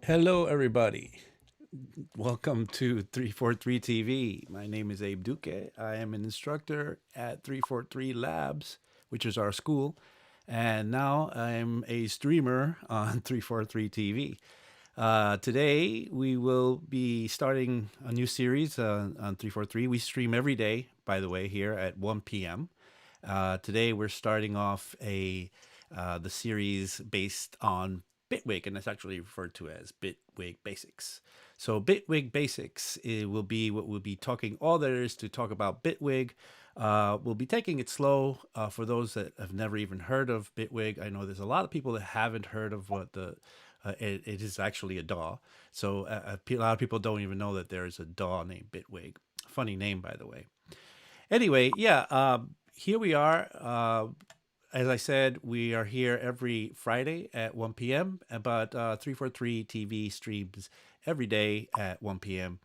Hello, everybody. Welcome to 343 TV. My name is Abe Duque. I am an instructor at 343 Labs, which is our school. And now I'm a streamer on 343 TV. Today, we will be starting a new series on 343. We stream every day, by the way, here at 1 p.m. Today, we're starting off the series based on Bitwig, and it's actually referred to as Bitwig Basics. So Bitwig Basics, it will be what we'll be talking, all there is to talk about Bitwig. We'll be taking it slow for those that have never even heard of Bitwig. I know there's a lot of people that haven't heard of what it is actually a DAW. So a lot of people don't even know that there is a DAW named Bitwig. Funny name, by the way. Anyway, yeah, here we are. As I said, we are here every Friday at 1 p.m. But 343 TV streams every day at 1 p.m.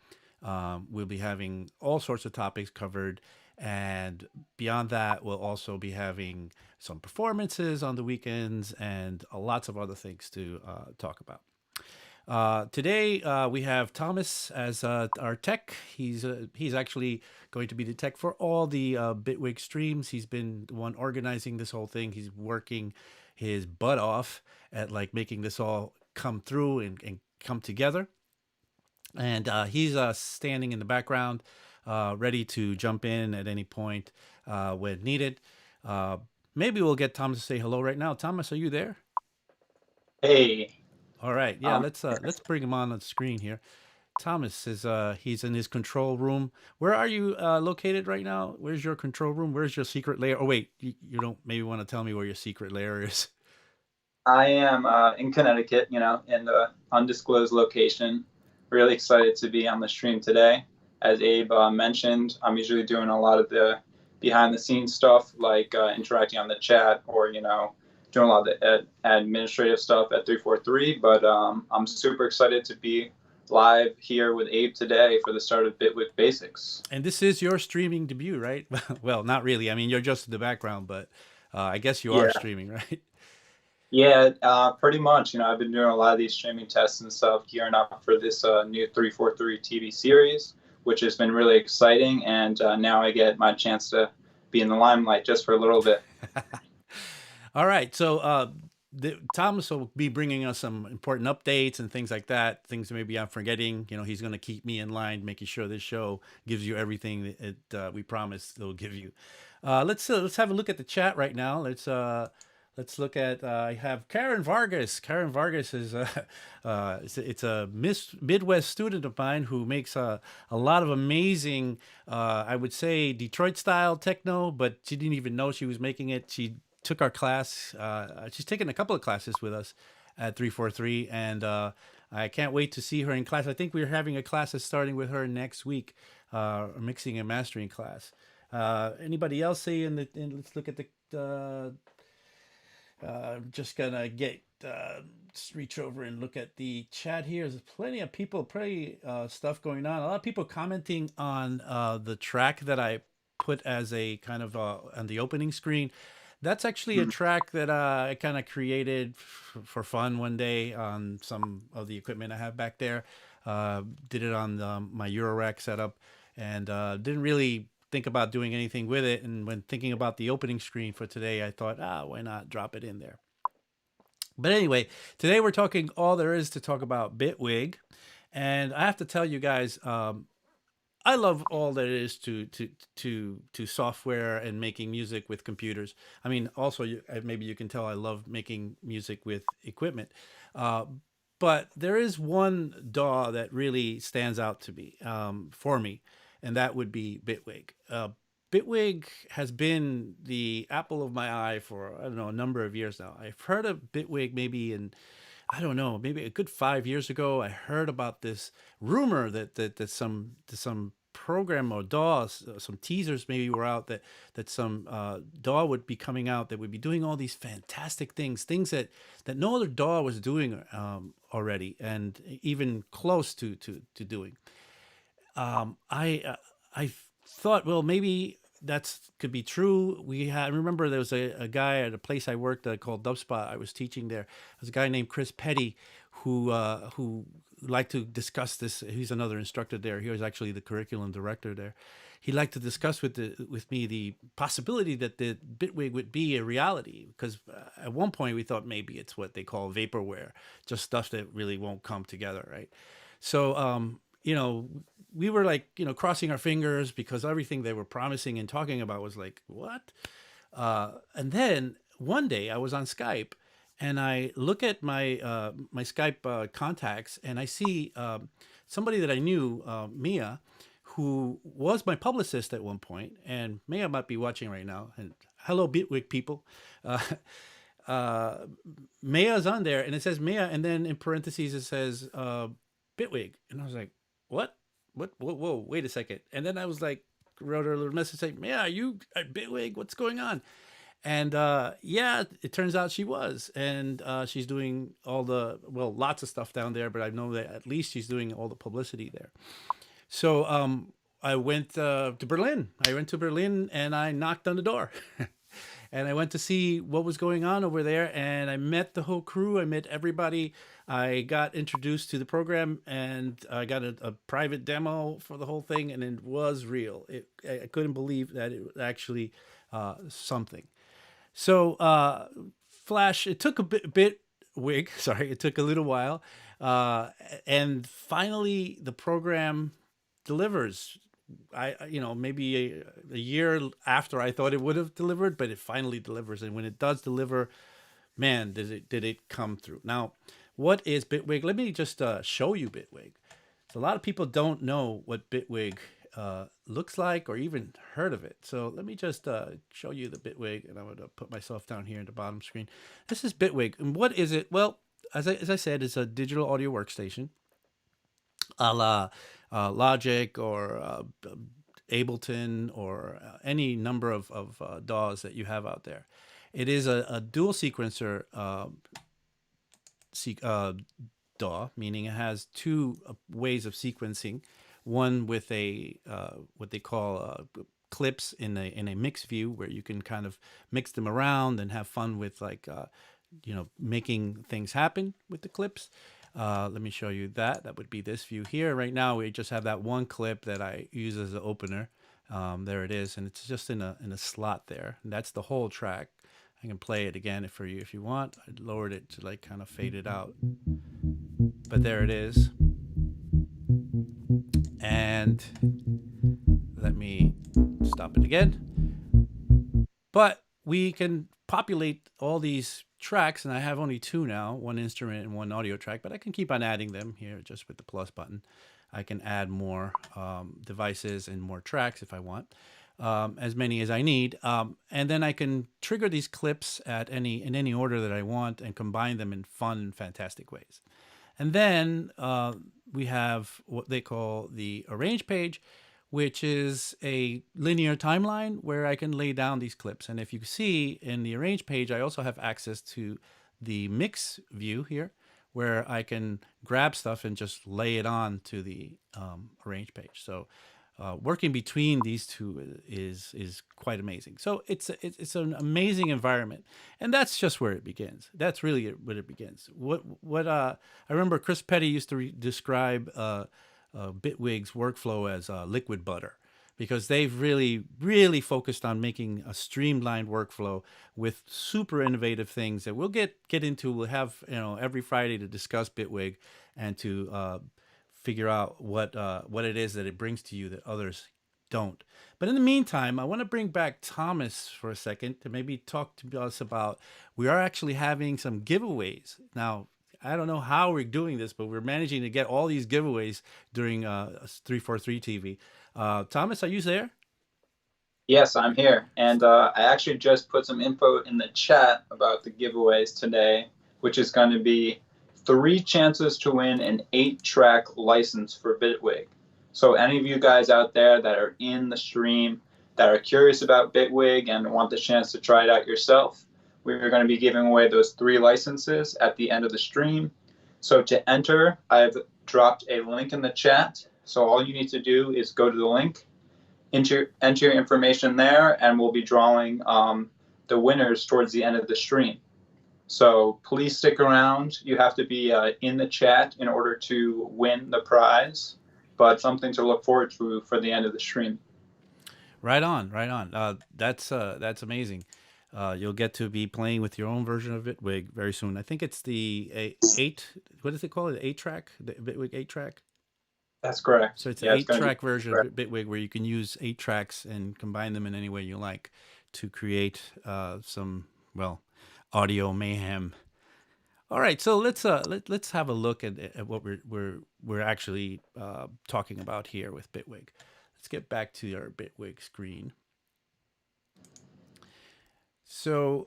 We'll be having all sorts of topics covered. And beyond that, we'll also be having some performances on the weekends and lots of other things to talk about. Today we have Thomas as our tech. He's actually going to be the tech for all the Bitwig streams. He's been the one organizing this whole thing. He's working his butt off at like making this all come through and come together. And he's standing in the background, ready to jump in at any point when needed. Maybe we'll get Thomas to say hello right now. Thomas, are you there? Hey, All right, yeah. um, Let's bring him on the screen here. Thomas is he's in his control room. Where are you located right now? Where's your control room? Where's your secret lair? Oh wait, you don't maybe want to tell me where your secret lair is. I am in Connecticut, in the undisclosed location. Really excited to be on the stream today. As Abe mentioned, I'm usually doing a lot of the behind the scenes stuff, like interacting on the chat or, doing a lot of the administrative stuff at 343. But I'm super excited to be live here with Abe today for the start of Bitwig Basics. And this is your streaming debut, right? Well, not really. I mean, you're just in the background, but I guess you are Yeah. streaming, right? Yeah, pretty much. I've been doing a lot of these streaming tests and stuff, gearing up for this new 343 TV series, which has been really exciting. And now I get my chance to be in the limelight just for a little bit. All right. So Thomas will be bringing us some important updates and things like that. Things maybe I'm forgetting. He's going to keep me in line, making sure this show gives you everything that we promised it'll give you. Let's have a look at the chat right now. Let's look at. I have Karen Vargas. Karen Vargas is it's a Midwest student of mine who makes a lot of amazing, I would say, Detroit style techno, but she didn't even know she was making it. She took our class. She's taken a couple of classes with us at 343, and I can't wait to see her in class. I think we're having a class that's starting with her next week, a mixing and mastering class. Anybody else say let's look at the just gonna get just reach over and look at the chat here. There's plenty of people, plenty stuff going on. A lot of people commenting on the track that I put as a kind of on the opening screen. That's actually a Mhm. track that I kind of created for fun one day on some of the equipment I have back there. Did it on my Eurorack setup, and didn't really think about doing anything with it. And when thinking about the opening screen for today, I thought, why not drop it in there? But anyway, today we're talking all there is to talk about Bitwig. And I have to tell you guys, I love all there is to software and making music with computers. I mean, also maybe you can tell I love making music with equipment. Uh, but there is one DAW that really stands out to me for me, and that would be Bitwig. Bitwig has been the apple of my eye for I don't know a number of years now. I've heard of Bitwig maybe in I don't know, maybe a good 5 years ago, I heard about this rumor that some program or DAW, some teasers maybe were out that some DAW would be coming out that would be doing all these fantastic things that no other DAW was doing already, and even close to doing. I thought, well, maybe that's could be true. I remember there was a guy at a place I worked at called Dubspot. I was teaching there. There was a guy named Chris Petty who liked to discuss this. He's another instructor there. He was actually the curriculum director there. He liked to discuss with me the possibility that the Bitwig would be a reality, because at one point we thought maybe it's what they call vaporware, just stuff that really won't come together, right? So we were like, crossing our fingers, because everything they were promising and talking about was like, what? And then one day I was on Skype, and I look at my Skype contacts, and I see somebody that I knew, Mia, who was my publicist at one point, and Mia might be watching right now. And hello, Bitwig people. Uh, Mia's on there, and it says Mia, and then in parentheses it says Bitwig, and I was like, what? What? Whoa, whoa, wait a second. And then I was like, wrote her a little message saying, Mia, are you at Bitwig? What's going on? And yeah, it turns out she was, and she's doing lots of stuff down there. But I know that at least she's doing all the publicity there. So I went to Berlin. I went to Berlin and I knocked on the door. And I went to see what was going on over there, and I met the whole crew. I met everybody. I got introduced to the program, and I got a private demo for the whole thing, and it was real. I couldn't believe that it was actually something. So Flash, it took a bit wig. Sorry, it took a little while, and finally the program delivers. Maybe a year after I thought it would have delivered, but it finally delivers. And when it does deliver, man, did it come through. Now, what is Bitwig? Let me just show you Bitwig. So a lot of people don't know what Bitwig looks like, or even heard of it. So let me just show you the Bitwig, and I'm going to put myself down here in the bottom screen. This is Bitwig. And what is it? Well, as I said, it's a digital audio workstation, a la Logic or Ableton, or any number of DAWs that you have out there. It is a dual sequencer DAW, meaning it has two ways of sequencing. One with a what they call clips in a mix view, where you can kind of mix them around and have fun with making things happen with the clips. Let me show you that. That would be this view here. Right now, we just have that one clip that I use as an opener. There it is, and it's just in a slot there. And that's the whole track. I can play it again for you if you want. I lowered it to like kind of fade it out, but there it is. And let me stop it again. But we can populate all these tracks, and I have only two now, one instrument and one audio track, but I can keep on adding them here just with the plus button. I can add more devices and more tracks if I want, as many as I need. And then I can trigger these clips in any order that I want, and combine them in fun and fantastic ways. And then we have what they call the arrange page, which is a linear timeline where I can lay down these clips. And if you see in the arrange page, I also have access to the mix view here, where I can grab stuff and just lay it on to the arrange page. So working between these two is quite amazing. So it's an amazing environment, and that's just where it begins. That's really where it begins. I remember Chris Petty used to describe Bitwig's workflow as liquid butter, because they've really focused on making a streamlined workflow with super innovative things that we'll get into. We'll have every Friday to discuss Bitwig and to figure out what it is that it brings to you that others don't. But in the meantime, I want to bring back Thomas for a second to maybe talk to us about, we are actually having some giveaways. Now, I don't know how we're doing this, but we're managing to get all these giveaways during 343 TV. Thomas, are you there? Yes, I'm here. And I actually just put some info in the chat about the giveaways today, which is going to be 3 chances to win an 8-track license for Bitwig. So any of you guys out there that are in the stream that are curious about Bitwig and want the chance to try it out yourself, we're going to be giving away those 3 licenses at the end of the stream. So to enter, I've dropped a link in the chat. So all you need to do is go to the link, enter your information there, and we'll be drawing the winners towards the end of the stream. So please stick around. You have to be in the chat in order to win the prize, but something to look forward to for the end of the stream. Right on, right on. That's amazing. You'll get to be playing with your own version of Bitwig very soon. I think it's the eight. What is it called? The 8-track, the Bitwig 8-track. That's So correct. it's an Yeah, it's going to be eight-track version of Bitwig where you can use 8 tracks and combine them in any way you like to create some audio mayhem. All right, so let's have a look at what we're actually talking about here with Bitwig. Let's get back to our Bitwig screen. So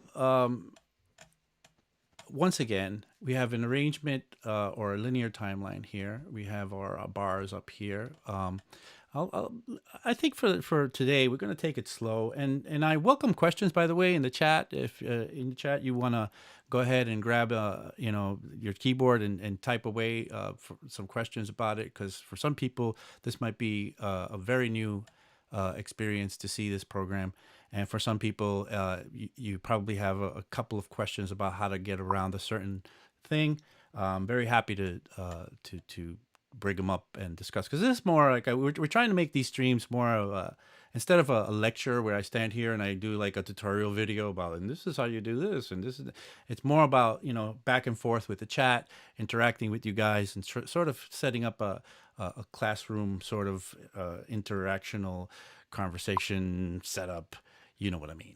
once again, we have an arrangement or a linear timeline here. We have our bars up here. I'll, I think for today we're going to take it slow, and I welcome questions, by the way, in the chat. If in the chat you want to go ahead and grab your keyboard and type away for some questions about it, because for some people this might be a very new experience to see this program. And for some people, you probably have a couple of questions about how to get around a certain thing. I'm very happy to bring them up and discuss, because this is more like we're trying to make these streams more of instead of a lecture where I stand here and I do like a tutorial video about, and this is how you do this, and this is, it's more about, back and forth with the chat, interacting with you guys, and sort of setting up a classroom sort of interactional conversation setup. You know what I mean.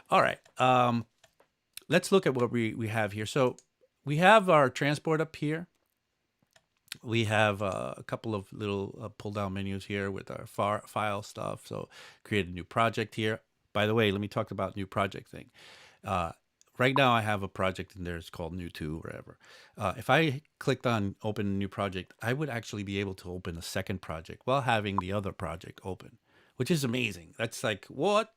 All right. Let's look at what we have here. So we have our transport up here. We have a couple of little pull down menus here with our file stuff. So create a new project here. By the way, let me talk about new project thing. Right now I have a project in there. It's called new 2 or whatever. If I clicked on open a new project, I would actually be able to open a second project while having the other project open, which is amazing. That's like, what?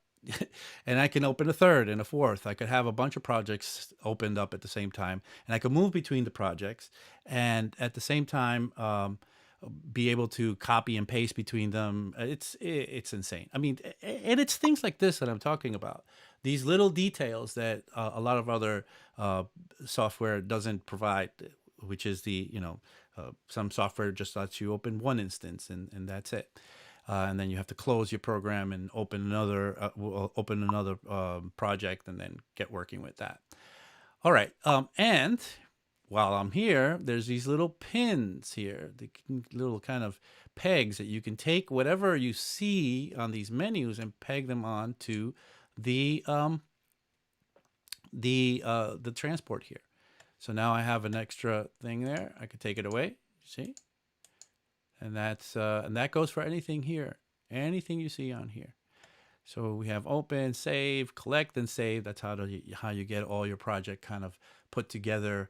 And I can open a third and a fourth. I could have a bunch of projects opened up at the same time, and I could move between the projects, and at the same time be able to copy and paste between them. It's insane. I mean, and it's things like this that I'm talking about. These little details that a lot of other software doesn't provide, which is some software just lets you open one instance, and that's it. And then you have to close your program and open another project, and then get working with that. All right, and while I'm here, there's these little pins here, the little kind of pegs that you can take whatever you see on these menus and peg them on to the transport here. So now I have an extra thing there. I could take it away. See? And that goes for anything here, anything you see on here. So we have open, save, collect, and save. That's how you get all your project kind of put together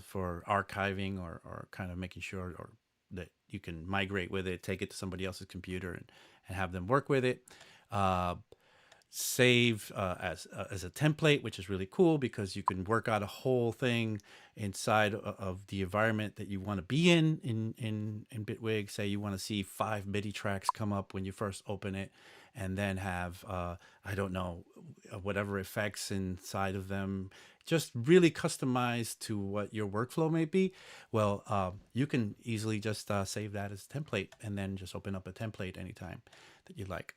for archiving or kind of making sure that you can migrate with it, take it to somebody else's computer, and have them work with it. Save as a template, which is really cool because you can work out a whole thing inside of the environment that you want to be in Bitwig. Say you want to see 5 MIDI tracks come up when you first open it, and then have I don't know, whatever effects inside of them, just really customized to what your workflow may be. Well, you can easily just save that as a template, and then just open up a template anytime that you like.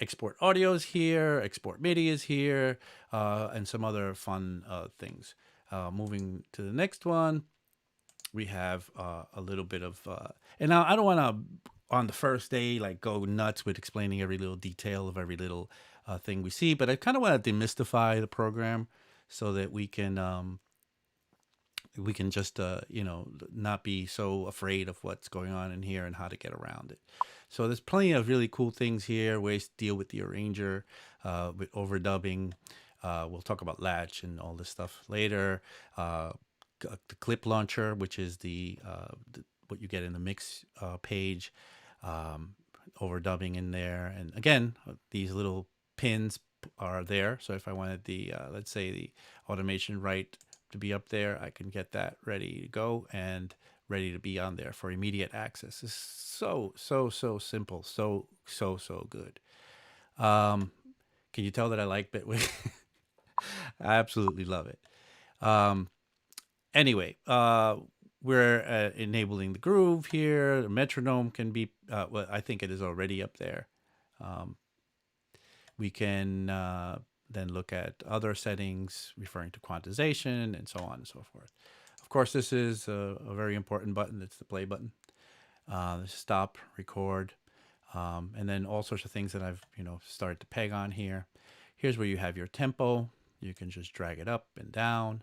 Export audio is here, export MIDI is here, and some other fun things. Moving to the next one, we have a little bit of, and now I don't want to, on the first day, like go nuts with explaining every little detail of every little thing we see, but I kind of want to demystify the program so that we can just not be so afraid of what's going on in here and how to get around it. So there's plenty of really cool things here, ways to deal with the arranger, with overdubbing. We'll talk about latch and all this stuff later. The clip launcher, which is what you get in the mix page, overdubbing in there. And again, these little pins are there. So if I wanted let's say the automation right to be up there, I can get that ready to go and ready to be on there for immediate access. It's so simple, so good. Can you tell that I like Bitwig? I absolutely love it. Um, anyway, we're enabling the groove here. The metronome can be, well, I think it is already up there. Um, we can then look at other settings referring to quantization and so on and so forth. Of course, this is a very important button. It's the play button. Stop, record, and then all sorts of things that I've started to peg on here. Here's where you have your tempo. You can just drag it up and down,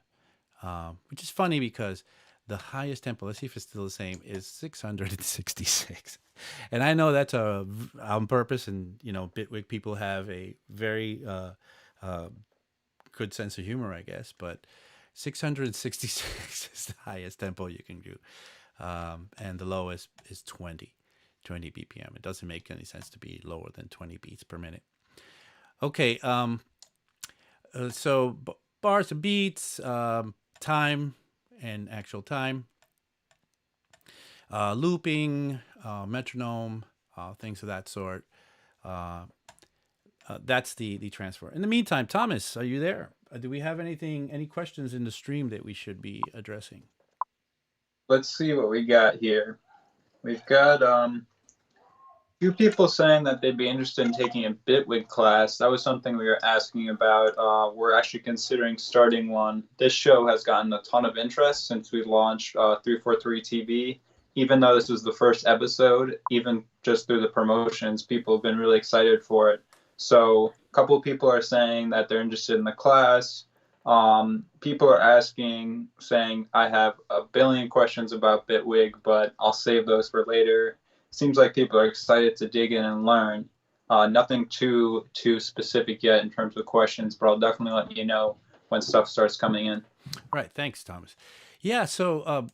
which is funny because the highest tempo, let's see if it's still the same, is 666. And I know that's on purpose, and Bitwig people have a very uh, good sense of humor, I guess, but 666 is the highest tempo you can do. And the lowest is 20 BPM. It doesn't make any sense to be lower than 20 beats per minute. Okay, so bars and beats, time and actual time, looping, metronome, things of that sort. That's the transfer. In the meantime, Thomas, are you there? Do we have any questions in the stream that we should be addressing? Let's see what we got here. We've got few people saying that they'd be interested in taking a Bitwig class. That was something we were asking about. We're actually considering starting one. This show has gotten a ton of interest since we launched 343 TV. Even though this was the first episode, even just through the promotions, people have been really excited for it. So a couple of people are saying that they're interested in the class. People are asking, saying, I have a billion questions about Bitwig, but I'll save those for later. Seems like people are excited to dig in and learn. Nothing too specific yet in terms of questions, but I'll definitely let you know when stuff starts coming in. Right. Thanks, Thomas. Yeah. So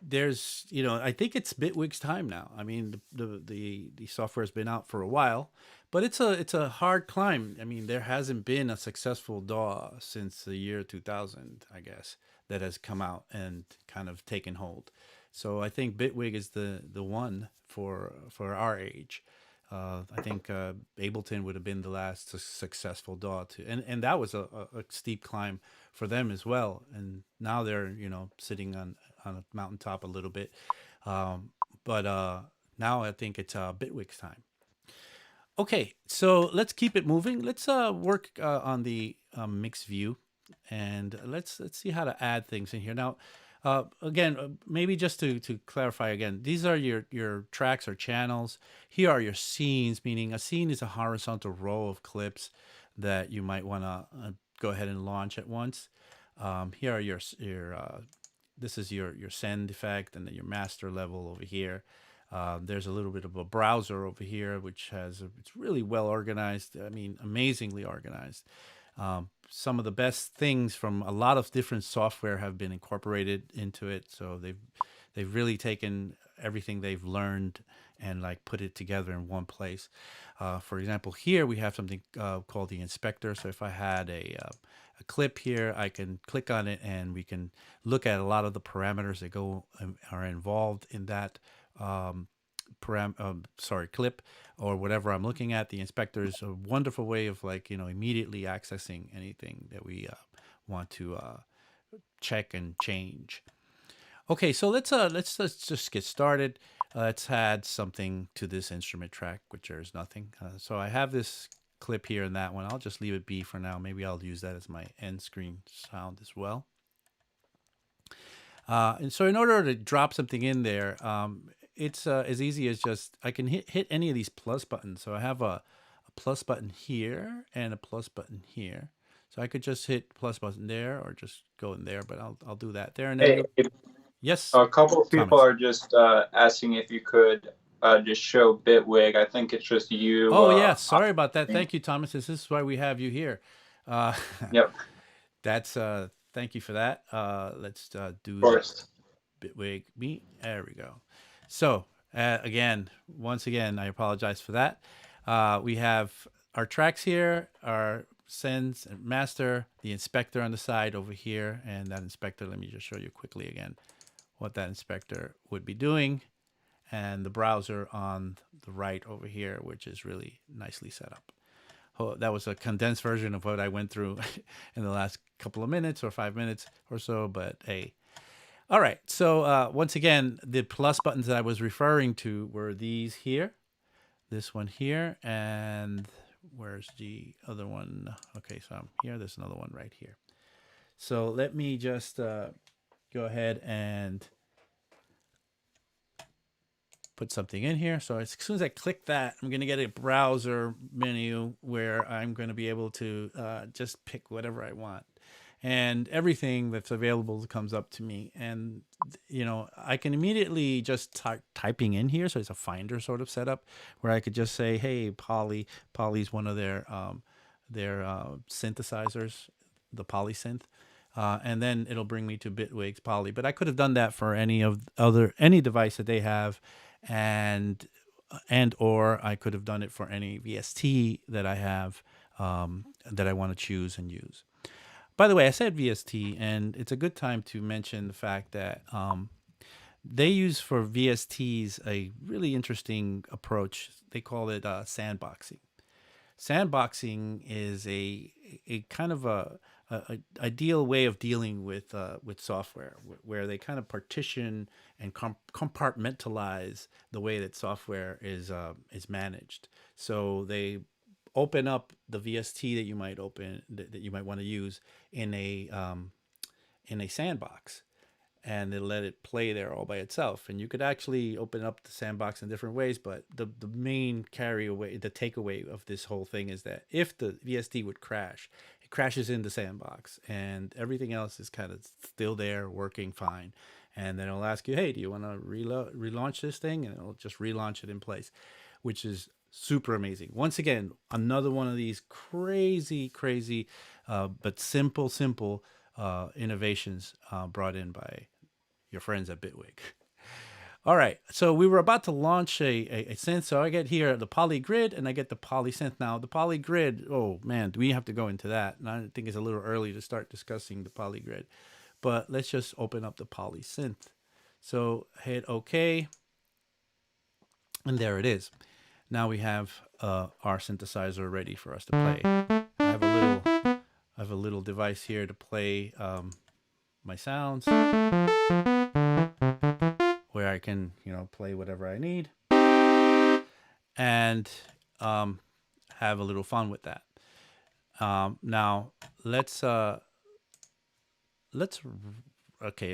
there's I think it's Bitwig's time now. I mean the software has been out for a while, but it's a hard climb. I mean there hasn't been a successful DAW since the year 2000, I guess, that has come out and kind of taken hold. So I think Bitwig is the one for our age. I think Ableton would have been the last successful DAW to, and that was a steep climb for them as well. And now they're sitting on a mountaintop a little bit, but now I think it's Bitwig's time. Okay, so let's keep it moving. Let's work on the mix view, and let's see how to add things in here. Now, again, maybe just to clarify again, these are your tracks or channels. Here are your scenes, meaning a scene is a horizontal row of clips that you might want to go ahead and launch at once. Here are your this is your send effect, and then your master level over here. There's a little bit of a browser over here, which it's really well organized. I mean, amazingly organized. Some of the best things from a lot of different software have been incorporated into it. So they've really taken everything they've learned and like put it together in one place. For example, here we have something called the inspector. So if I had a clip here, I can click on it and we can look at a lot of the parameters that are involved in that clip or whatever I'm looking at. The inspector is a wonderful way of immediately accessing anything that we want to check and change. Okay, so let's just get started. Let's add something to this instrument track, which there's nothing. So I have this clip here and that one. I'll just leave it be for now. Maybe I'll use that as my end screen sound as well. And so in order to drop something in there, it's as easy as just I can hit any of these plus buttons. So I have a plus button here and a plus button here. So I could just hit plus button there or just go in there, but I'll do that there. And then Hey, yes, a couple of people Thomas. are just asking if you could just show Bitwig. I think it's just you. Oh yeah, sorry about that. Thank you, Thomas. This is why we have you here. Uh, Yep, of that's thank you for that. Let's do the course. Bitwig meet. There we go. So once again, I apologize for that. We have our tracks here, our sends and master, the inspector on the side over here, and that inspector. Let me just show you quickly again what that inspector would be doing, and the browser on the right over here, which is really nicely set up. that was a condensed version of what I went through in the last couple of minutes or 5 minutes or so. But hey, all right. So once again, the plus buttons that I was referring to were these here, this one here, and where's the other one? Okay, so I'm here. There's another one right here. So let me just go ahead and put something in here. So as soon as I click that, I'm going to get a browser menu where I'm going to be able to just pick whatever I want. And everything that's available comes up to me. And, you know, I can immediately just start typing in here. So it's a finder sort of setup where I could just say, hey, Poly. Poly's one of their synthesizers, the Polysynth. And then it'll bring me to Bitwig's Poly. But I could have done that for any device that they have, and or I could have done it for any VST that I have that I want to choose and use. By the way, I said VST, and it's a good time to mention the fact that they use for VSTs a really interesting approach. They call it sandboxing. Sandboxing is a kind of a ideal way of dealing with software, where they kind of partition and compartmentalize the way that software is managed. So they open up the VST that you might want to use in a sandbox, and they let it play there all by itself. And you could actually open up the sandbox in different ways, but the main the takeaway of this whole thing is that if the VST would crash, it crashes in the sandbox, and everything else is kind of still there working fine. And then it'll ask you, hey, do you want to relaunch this thing? And it'll just relaunch it in place, which is super amazing. Once again, another one of these crazy, but simple innovations brought in by your friends at Bitwig. All right, so we were about to launch a synth. So I get here the Poly Grid and I get the Poly Synth. Now the Poly Grid, oh man, do we have to go into that? And I think it's a little early to start discussing the Poly Grid, but let's just open up the Poly Synth. So hit OK, and there it is. Now we have our synthesizer ready for us to play. I have a little device here to play my sounds, where I can, play whatever I need and have a little fun with that. Now let's okay.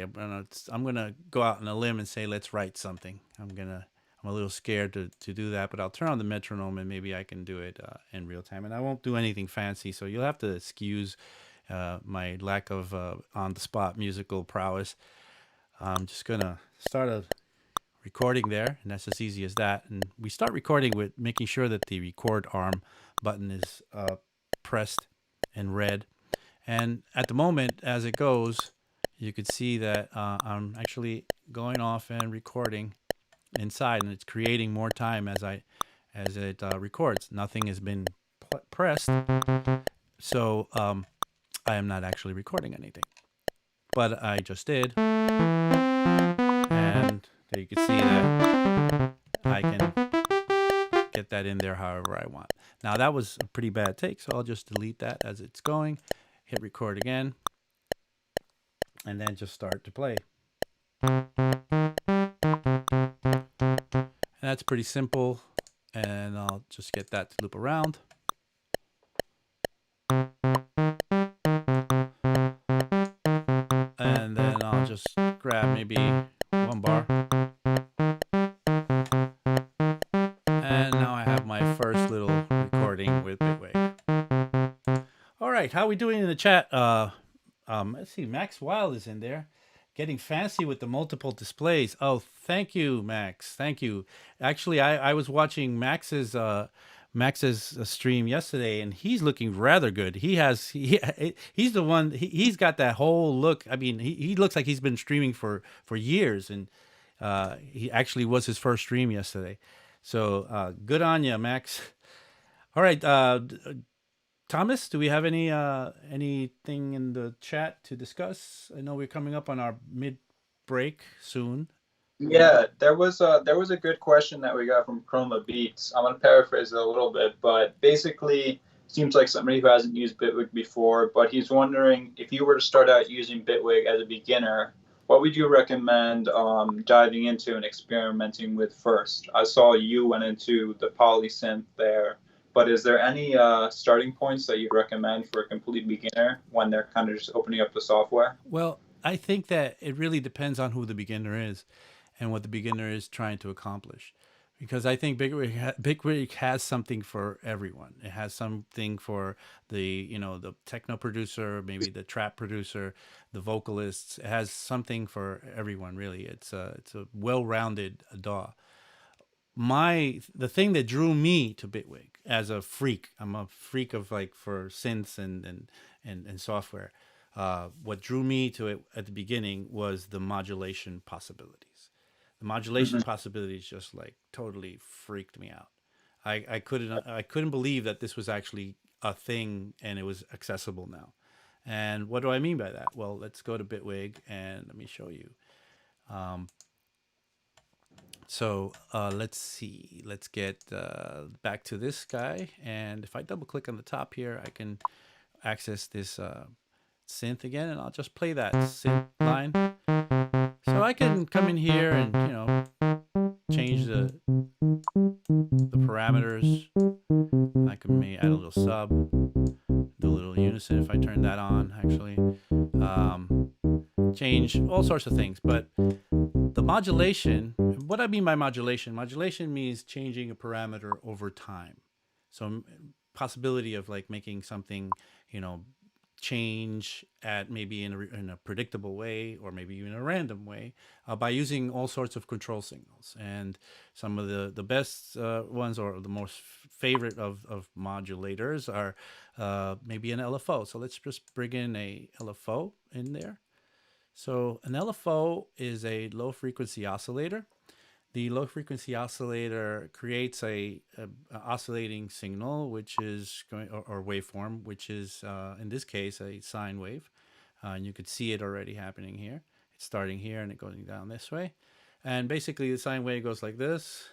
I'm gonna go out on a limb and say let's write something. I'm a little scared to do that, but I'll turn on the metronome and maybe I can do it in real time. And I won't do anything fancy, so you'll have to excuse my lack of on-the-spot musical prowess. I'm just going to start a recording there, and that's as easy as that. And we start recording with making sure that the record arm button is pressed in red. And at the moment, as it goes, you could see that I'm actually going off and recording inside, and it's creating more time as it records. Nothing has been pressed, so I am not actually recording anything, but I just did, and there you can see that I can get that in there however I want. Now that was a pretty bad take, so I'll just delete that as it's going, hit record again, and then just start to play. And that's pretty simple, and I'll just get that to loop around. And then I'll just grab maybe one bar. And now I have my first little recording with Bitwig. All right, how are we doing in the chat? Let's see, Max Wild is in there. Getting fancy with the multiple displays. Oh, thank you, Max. Thank you. Actually, I was watching Max's stream yesterday, and he's looking rather good. He's the one. He's got that whole look. I mean, he looks like he's been streaming for years, and he actually was his first stream yesterday. So good on you, Max. All right, Thomas, do we have anything in the chat to discuss? I know we're coming up on our mid break soon. Yeah, there was a good question that we got from Chroma Beats. I'm gonna paraphrase it a little bit, but basically seems like somebody who hasn't used Bitwig before, but he's wondering if you were to start out using Bitwig as a beginner, what would you recommend diving into and experimenting with first? I saw you went into the polysynth there, but is there any starting points that you'd recommend for a complete beginner when they're kind of just opening up the software? Well, I think that it really depends on who the beginner is and what the beginner is trying to accomplish. Because I think Bitwig has something for everyone. It has something for the the techno producer, maybe the trap producer, the vocalists. It has something for everyone. Really, it's a well-rounded DAW. The thing that drew me to Bitwig as a freak, I'm a freak of like for synths and software. What drew me to it at the beginning was the modulation possibilities. The modulation Mm-hmm. possibilities just like totally freaked me out. I couldn't believe that this was actually a thing and it was accessible now. And what do I mean by that? Well, let's go to Bitwig and let me show you. Um, so let's see. Let's get back to this guy. And if I double click on the top here, I can access this synth again, and I'll just play that synth line. So I can come in here and change the parameters. I can maybe add a little sub, do a little unison if I turn that on. Actually, change all sorts of things, but the modulation, what I mean by modulation means changing a parameter over time. So possibility of like making something, you know, change at maybe in a predictable way or maybe even a random way by using all sorts of control signals. And some of the best ones or the most favorite of modulators are maybe an LFO. So let's just bring in a LFO in there. So an LFO is a low frequency oscillator. The low frequency oscillator creates a oscillating signal, which is going or waveform, which is in this case a sine wave. And you could see it already happening here. It's starting here and it going down this way. And basically the sine wave goes like this.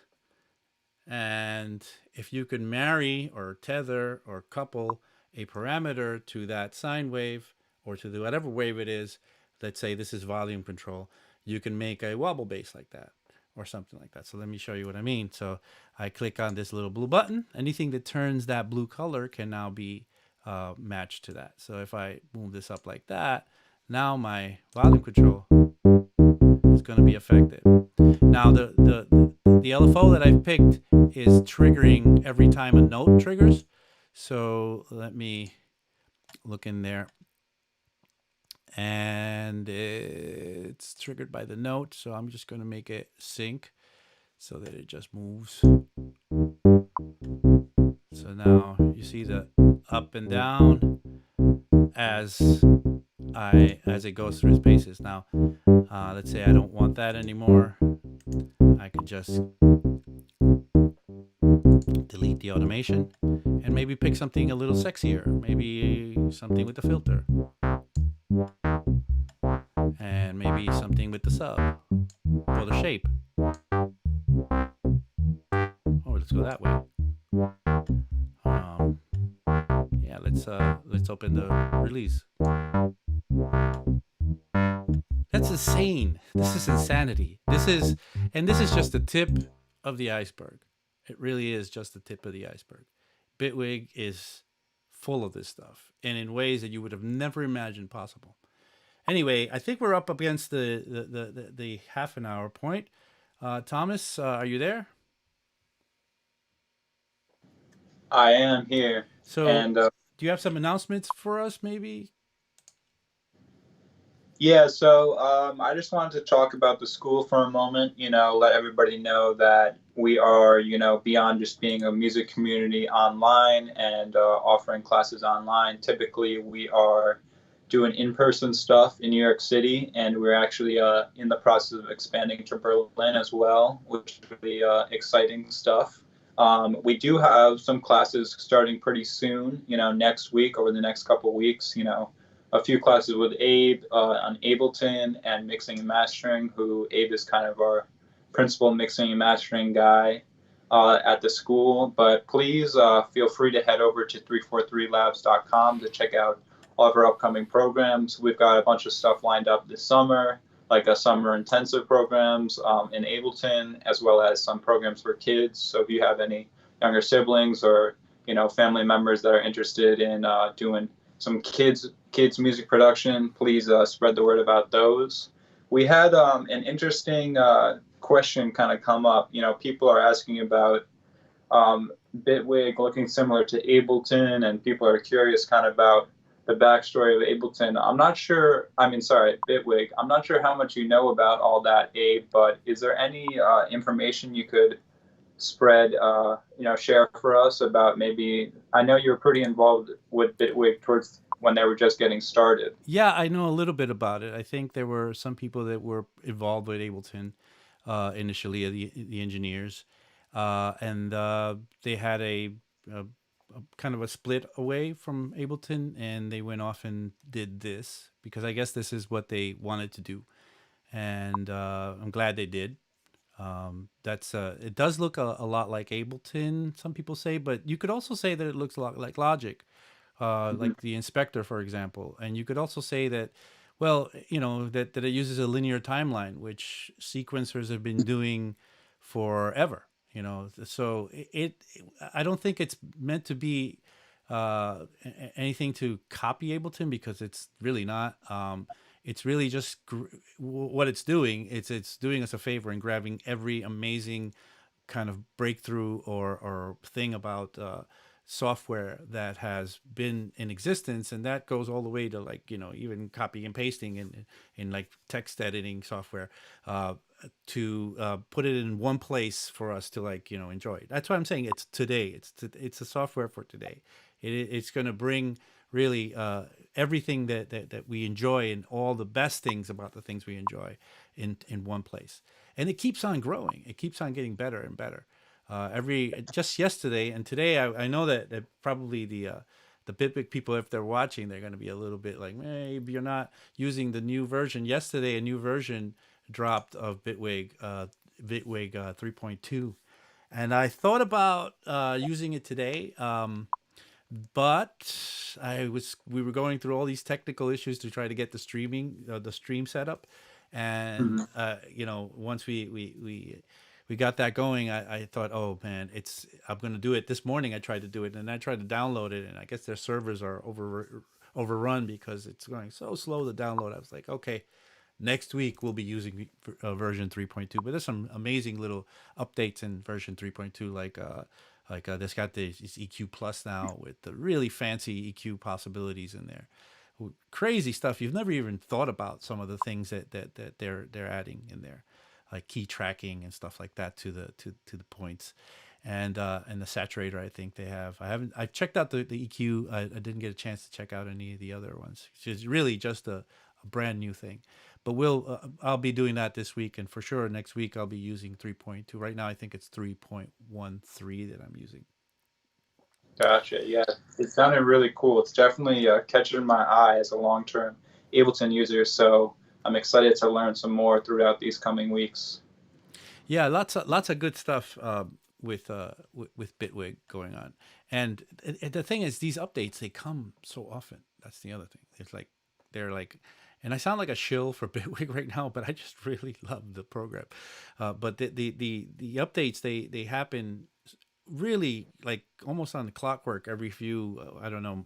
And if you could marry or tether or couple a parameter to that sine wave or to the whatever wave it is, let's say this is volume control, you can make a wobble bass like that or something like that. So let me show you what I mean. So I click on this little blue button. Anything that turns that blue color can now be matched to that. So if I move this up like that, now my volume control is going to be affected. Now the LFO that I've picked is triggering every time a note triggers. So let me look in there. And it's triggered by the note. So I'm just going to make it sync so that it just moves. So now you see the up and down as it goes through its paces. Now, let's say I don't want that anymore. I could just delete the automation and maybe pick something a little sexier, maybe something with the filter, and maybe something with the sub or the shape. Oh, let's go that way. Yeah, let's open the release. That's insane. This is insanity. This is just the tip of the iceberg. It really is just the tip of the iceberg. Bitwig is full of this stuff and in ways that you would have never imagined possible. Anyway, I think we're up against the half an hour point. Thomas, are you there? I am here. So, And do you have some announcements for us, maybe? yeah, so I just wanted to talk about the school for a moment, let everybody know that we are, beyond just being a music community online and offering classes online. Typically, we are doing in-person stuff in New York City, and we're actually in the process of expanding to Berlin as well, which is really exciting stuff. We do have some classes starting pretty soon, next week, over the next couple of weeks, a few classes with Abe on Ableton and mixing and mastering, who Abe is kind of our principal mixing and mastering guy. at the school. But please feel free to head over to 343labs.com to check out all of our upcoming programs. We've got a bunch of stuff lined up this summer, like a summer intensive programs in Ableton, as well as some programs for kids. So if you have any younger siblings or family members that are interested in doing some kids music production, please spread the word about those. We had an interesting question kind of come up. People are asking about Bitwig looking similar to Ableton, and people are curious kind of about the backstory of Ableton. I'm not sure, sorry, Bitwig. I'm not sure how much you know about all that, Abe, but is there any information you could spread, share for us about maybe, I know you're pretty involved with Bitwig towards when they were just getting started. Yeah, I know a little bit about it. I think there were some people that were involved with Ableton initially, the engineers, and they had a kind of a split away from Ableton, and they went off and did this because I guess this is what they wanted to do, and I'm glad they did. That's it does look a lot like Ableton, some people say, but you could also say that it looks a lot like Logic, Mhm. like the inspector, for example. And you could also say that, well, that it uses a linear timeline, which sequencers have been doing forever. So I don't think it's meant to be anything to copy Ableton because it's really not. It's really just what it's doing. It's doing us a favor and grabbing every amazing kind of breakthrough or thing about software that has been in existence, and that goes all the way to, like, even copy and pasting in like text editing software, to put it in one place for us to, like, enjoy. That's why I'm saying it's today. It's a software for today. It's going to bring really everything that we enjoy and all the best things about the things we enjoy in one place. And it keeps on growing. It keeps on getting better and better. Every just yesterday and today, I know that probably the Bitwig people, if they're watching, they're going to be a little bit like, maybe you're not using the new version. Yesterday, a new version dropped of Bitwig 3.2, and I thought about using it today. But we were going through all these technical issues to try to get the stream set up, and Mhm. once we got that going, I thought, oh man, I'm going to do it this morning. I tried to do it, and I tried to download it, and I guess their servers are overrun because it's going so slow to download. I was like, okay, next week we'll be using version 3.2, but there's some amazing little updates in version 3.2, this got this EQ plus now with the really fancy EQ possibilities in there. Crazy stuff you've never even thought about. Some of the things that they're adding in there, like key tracking and stuff like that to the points, and the saturator. I think they have. I've checked out the EQ. I didn't get a chance to check out any of the other ones. It's really just a brand new thing. But I'll be doing that this week, and for sure next week I'll be using 3.2. Right now I think it's 3.13 that I'm using. Gotcha. Yeah, it sounded really cool. It's definitely catching my eye as a long-term Ableton user. So I'm excited to learn some more throughout these coming weeks. Yeah, lots of good stuff with Bitwig going on. And the thing is, these updates, they come so often. That's the other thing. It's like they're like, and I sound like a shill for Bitwig right now, but I just really love the program. But the updates, they happen really like almost on the clockwork every few, I don't know,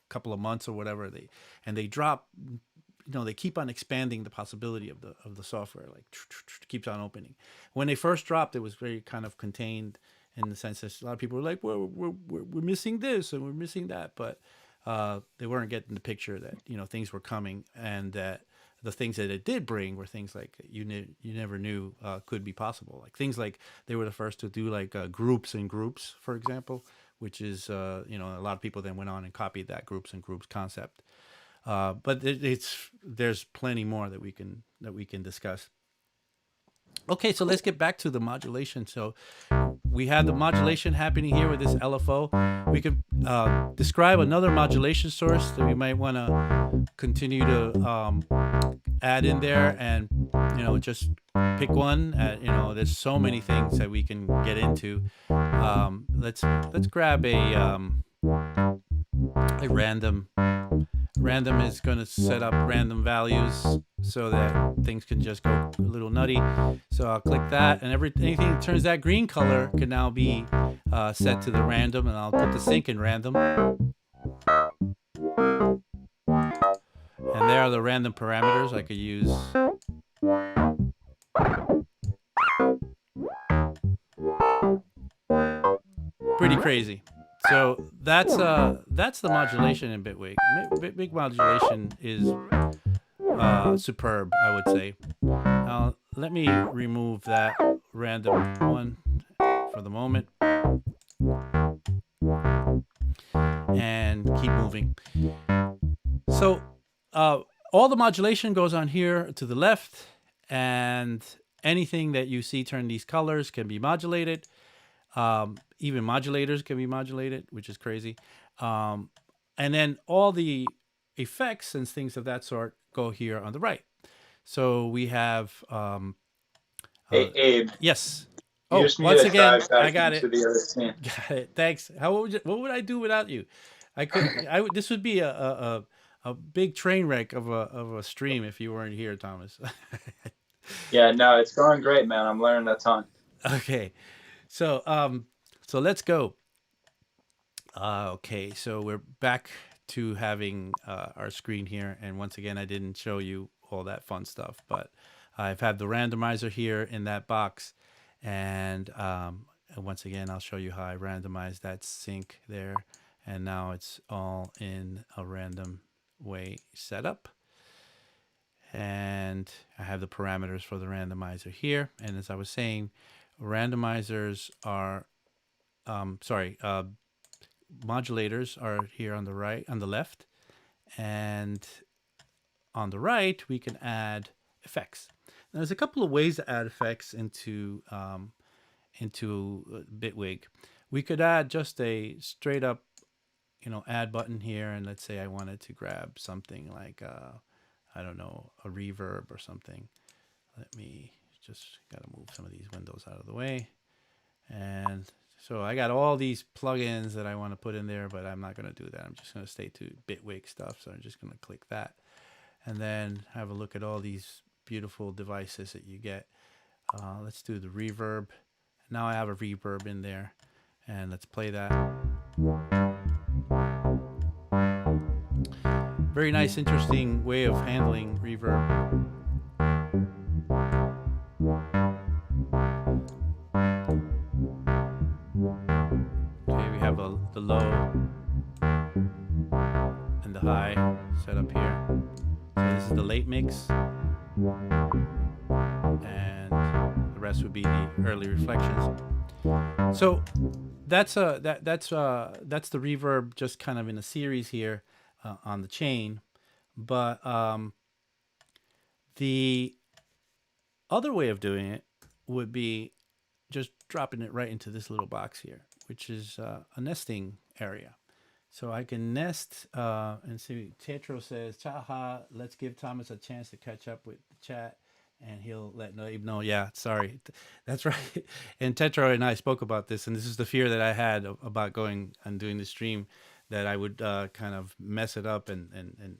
couple of months or whatever. They drop, they keep on expanding the possibility of the software, like keeps on opening. When they first dropped, it was very kind of contained in the sense that a lot of people were like, well, we're missing this and we're missing that, but they weren't getting the picture that things were coming, and that the things that it did bring were things like you never knew could be possible. Like things like they were the first to do like groups and groups, for example, which is a lot of people then went on and copied that groups and groups concept. But there's plenty more that we can discuss. Okay, so let's get back to the modulation. So we had the modulation happening here with this LFO. We can describe another modulation source that we might want to continue to add in there, and just pick one. There's so many things that we can get into. Let's grab a random. Random is going to set up random values so that things can just go a little nutty. So I'll click that, and anything that turns that green color can now be set to the random, and I'll put the sync in random. And there are the random parameters I could use. Pretty crazy. So that's the modulation in Bitwig. Bitwig modulation is superb, I would say. Now let me remove that random one for the moment and keep moving. So all the modulation goes on here to the left, and anything that you see turn these colors can be modulated. Even modulators can be modulated, which is crazy. And then all the effects and things of that sort go here on the right. So we have Hey, Abe, yes. you Oh, just need once to again, dive I back got into it. the other scene. Got it. Thanks. What would I do without you? I couldn't. This would be a big train wreck of a stream if you weren't here, Thomas. Yeah, no, it's going great, man. I'm learning a ton. Okay, so let's go. Okay, so we're back to having our screen here, and once again, I didn't show you all that fun stuff, but I've had the randomizer here in that box, and once again, I'll show you how I randomize that sync there, and now it's all in a random way set up. And I have the parameters for the randomizer here, and as I was saying, randomizers are modulators are here on the right, on the left, and on the right we can add effects. Now, there's a couple of ways to add effects into Bitwig. We could add just a straight up, add button here, and let's say I wanted to grab something like I don't know, a reverb or something. Let me just gotta move some of these windows out of the way. And so I got all these plugins that I want to put in there, but I'm not going to do that. I'm just going to stay to Bitwig stuff. So I'm just going to click that and then have a look at all these beautiful devices that you get. Let's do the reverb. Now I have a reverb in there, and let's play that. Very nice, interesting way of handling reverb. Okay, we have the low and the high set up here. So this is the late mix, and the rest would be the early reflections. So that's the reverb, just kind of in a series here on the chain. But the other way of doing it would be just dropping it right into this little box here, which is a nesting area. So I can nest and see. TAETRO says, "Chaha, let's give Thomas a chance to catch up with the chat, and he'll let Abe know." Yeah, sorry, that's right. And TAETRO and I spoke about this, and this is the fear that I had about going and doing the stream, that I would kind of mess it up, and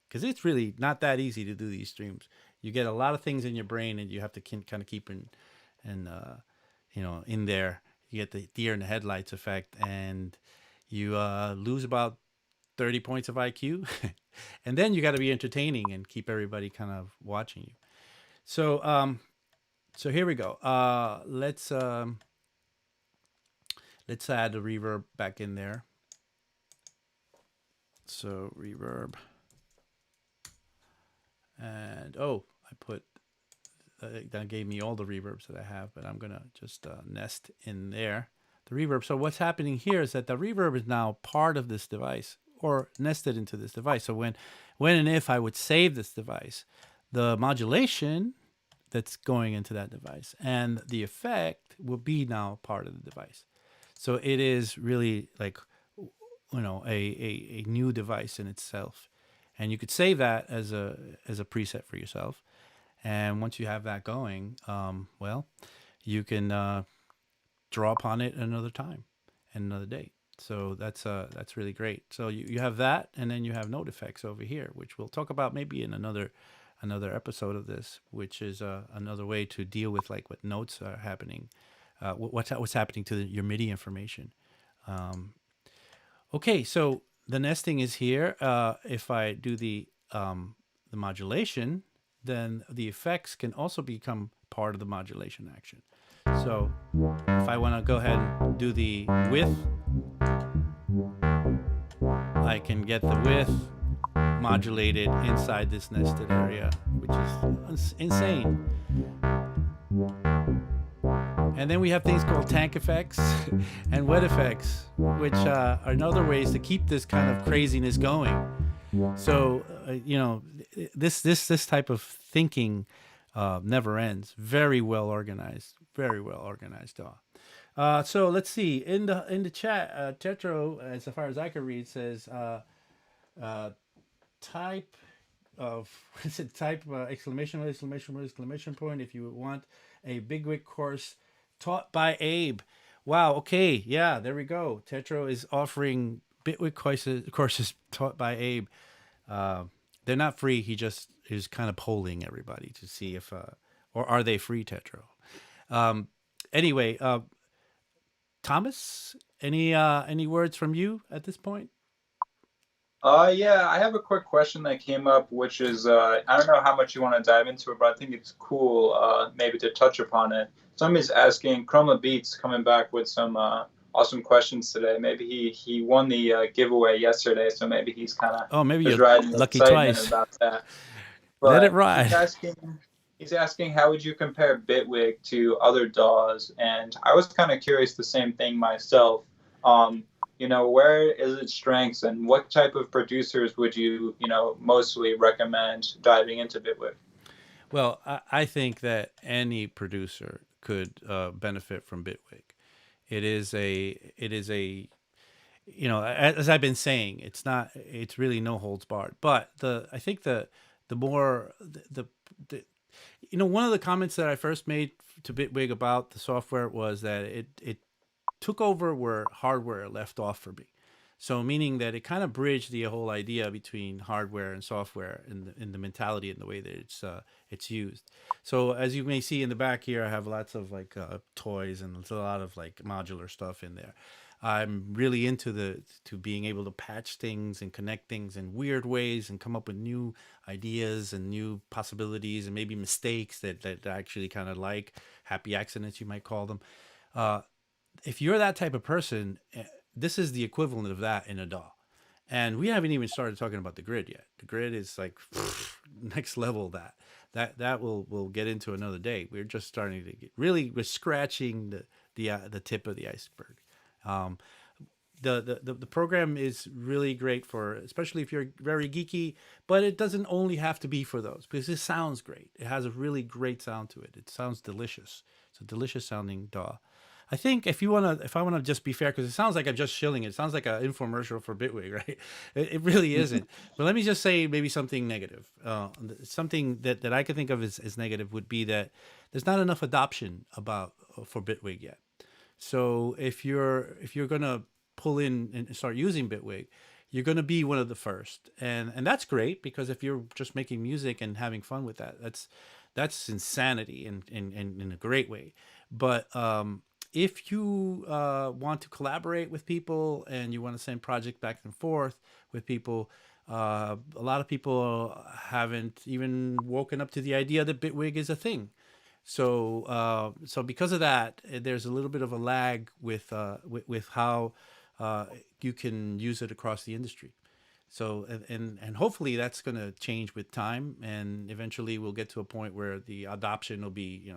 because it's really not that easy to do these streams. You get a lot of things in your brain, and you have to kind of keep in there. You get the deer in the headlights effect, and you lose about 30 points of IQ. And then you got to be entertaining and keep everybody kind of watching you. So so here we go. Let's add the reverb back in there. So reverb, and I put that gave me all the reverbs that I have, but I'm gonna just nest in there the reverb. So what's happening here is that the reverb is now part of this device, or nested into this device. So when and if I would save this device, the modulation that's going into that device and the effect will be now part of the device. So it is really like a new device in itself. and you could save that as a preset for yourself. And once you have that going, well, you can draw upon it another time and another date. So that's really great. So you have that, and then you have note effects over here, which we'll talk about maybe in another episode of this, which is another way to deal with like what notes are happening, what's happening to your MIDI information. Okay, so the nesting is here. If I do the modulation, then the effects can also become part of the modulation action. So if I want to go ahead and do the width, I can get the width modulated inside this nested area, which is insane. And then we have things called tank effects and wet effects, which are another ways to keep this kind of craziness going. So this type of thinking never ends. Very well organized. Very well organized. So let's see in the chat. TAETRO, as far as I can read, says type of what is it? Type exclamation point if you want a Bitwig course taught by Abe. Wow. Okay. Yeah. There we go. TAETRO is offering Bitwig courses taught by Abe. They're not free. He just is kind of polling everybody to see if, or are they free, TAETRO? Anyway, Thomas, any words from you at this point? Yeah, I have a quick question that came up, which is I don't know how much you want to dive into it, but I think it's cool maybe to touch upon it. Somebody's asking Chroma Beats coming back with some awesome questions today. Maybe he won the giveaway yesterday, so maybe he's kind of Oh, maybe just you're riding the lucky excitement twice. about that. Let it But ride. he's asking how would you compare Bitwig to other DAWs, and I was kind of curious the same thing myself. Um, where is its strengths, and what type of producers would you mostly recommend diving into Bitwig? Well, I think that any producer could benefit from Bitwig. It is a as I've been saying, it's really no holds barred. But I think the more the one of the comments that I first made to Bitwig about the software was that it took over where hardware left off for me. So meaning that it kind of bridged the whole idea between hardware and software in the mentality and the way that it's used. So as you may see in the back here, I have lots of like toys and there's a lot of like modular stuff in there. I'm really into to being able to patch things and connect things in weird ways and come up with new ideas and new possibilities and maybe mistakes that I actually kind of like, happy accidents you might call them. If you're that type of person, this is the equivalent of that in a DAW. And we haven't even started talking about the grid yet. The grid is like next level. That we'll get into another day. We're just starting to we're scratching the tip of the iceberg. Um, the program is really great for, especially if you're very geeky, but it doesn't only have to be for those because it sounds great. It has a really great sound to it. It sounds delicious. It's a delicious sounding DAW. I think if I want to just be fair, because it sounds like I'm just shilling it. It sounds like an infomercial for Bitwig, right? It really isn't. But let me just say maybe something negative. Something that I could think of as negative would be that there's not enough adoption about for Bitwig yet. So if you're gonna pull in and start using Bitwig, you're gonna be one of the first, and that's great because if you're just making music and having fun with that, that's insanity in a great way. But if you want to collaborate with people and you want to send project back and forth with people, a lot of people haven't even woken up to the idea that Bitwig is a thing. So because of that, there's a little bit of a lag with how you can use it across the industry. So and hopefully that's going to change with time, and eventually we'll get to a point where the adoption will be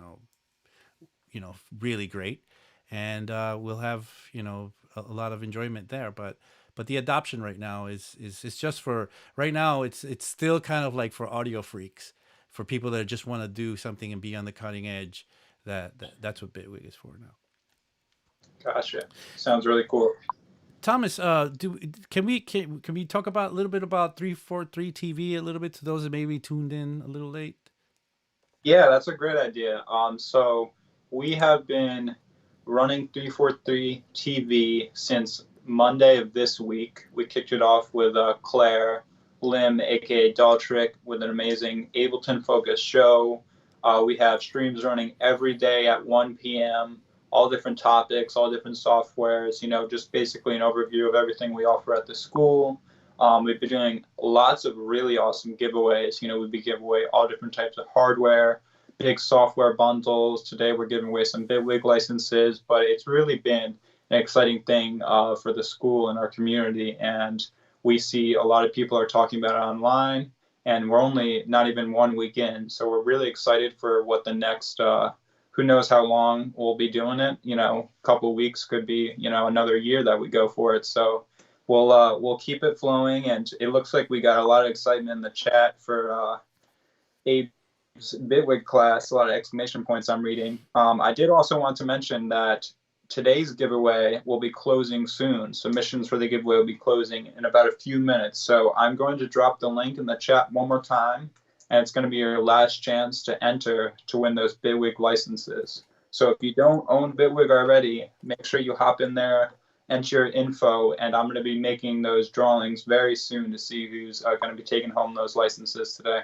really great, and we'll have a lot of enjoyment there. But the adoption right now is just for right now. It's still kind of like for audio freaks, for people that just want to do something and be on the cutting edge. That's what Bitwig is for now. Gotcha. Sounds really cool. Thomas, do can we talk about a little bit about 343 TV a little bit to those that maybe tuned in a little late? Yeah, that's a great idea. So we have been running 343 TV since Monday of this week. We kicked it off with Claire Lim, aka dolltr, with an amazing Ableton focused show. We have streams running every day at 1 p.m., all different topics, all different softwares, just basically an overview of everything we offer at the school. We've been doing lots of really awesome giveaways. We've been giving away all different types of hardware, big software bundles. Today we're giving away some Bitwig licenses, but it's really been an exciting thing for the school and our community. And we see a lot of people are talking about it online, and we're only not even 1 week in. So we're really excited for what the next, who knows how long we'll be doing it. A couple of weeks could be, another year that we go for it. So we'll keep it flowing, and it looks like we got a lot of excitement in the chat for Abe's Bitwig class. A lot of exclamation points I'm reading. I did also want to mention that today's giveaway will be closing soon. Submissions for the giveaway will be closing in about a few minutes. So I'm going to drop the link in the chat one more time, and it's going to be your last chance to enter to win those Bitwig licenses. So if you don't own Bitwig already, make sure you hop in there, enter your info, and I'm going to be making those drawings very soon to see who's going to be taking home those licenses today.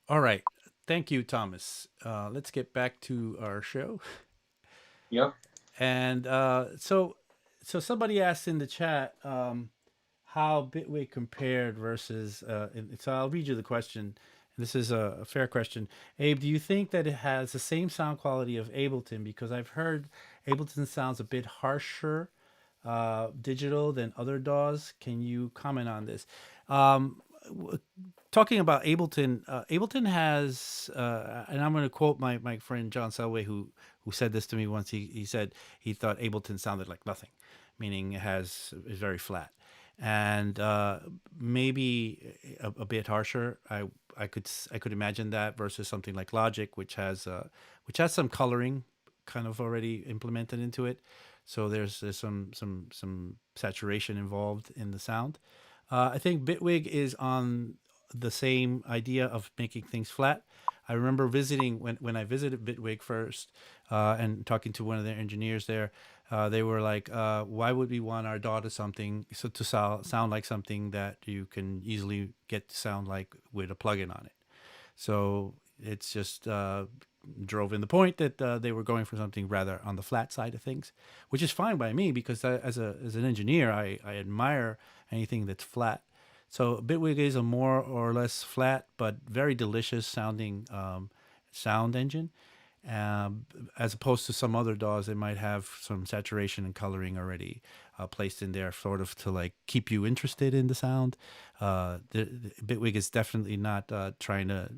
All right. Thank you, Thomas. Let's get back to our show. Yep. And so somebody asked in the chat how Bitwig compared versus. So I'll read you the question. This is a fair question. Abe, do you think that it has the same sound quality of Ableton? Because I've heard Ableton sounds a bit harsher digital than other DAWs. Can you comment on this? Talking about Ableton, Ableton has, and I'm going to quote my friend John Selway, who said this to me once. He said he thought Ableton sounded like nothing, meaning is very flat, and maybe a bit harsher. I could imagine that versus something like Logic, which has some coloring kind of already implemented into it. So there's some saturation involved in the sound. I think Bitwig is on the same idea of making things flat. I remember visiting when I visited Bitwig first and talking to one of their engineers there. They were like, "Why would we want our DAW to something so to sound like something that you can easily get to sound like with a plugin on it?" So it's just drove in the point that they were going for something rather on the flat side of things, which is fine by me because as an engineer, I admire anything that's flat. So Bitwig is a more or less flat but very delicious sounding sound engine, um, as opposed to some other DAWs that might have some saturation and coloring already placed in there, sort of to like keep you interested in the sound. The Bitwig is definitely not trying to,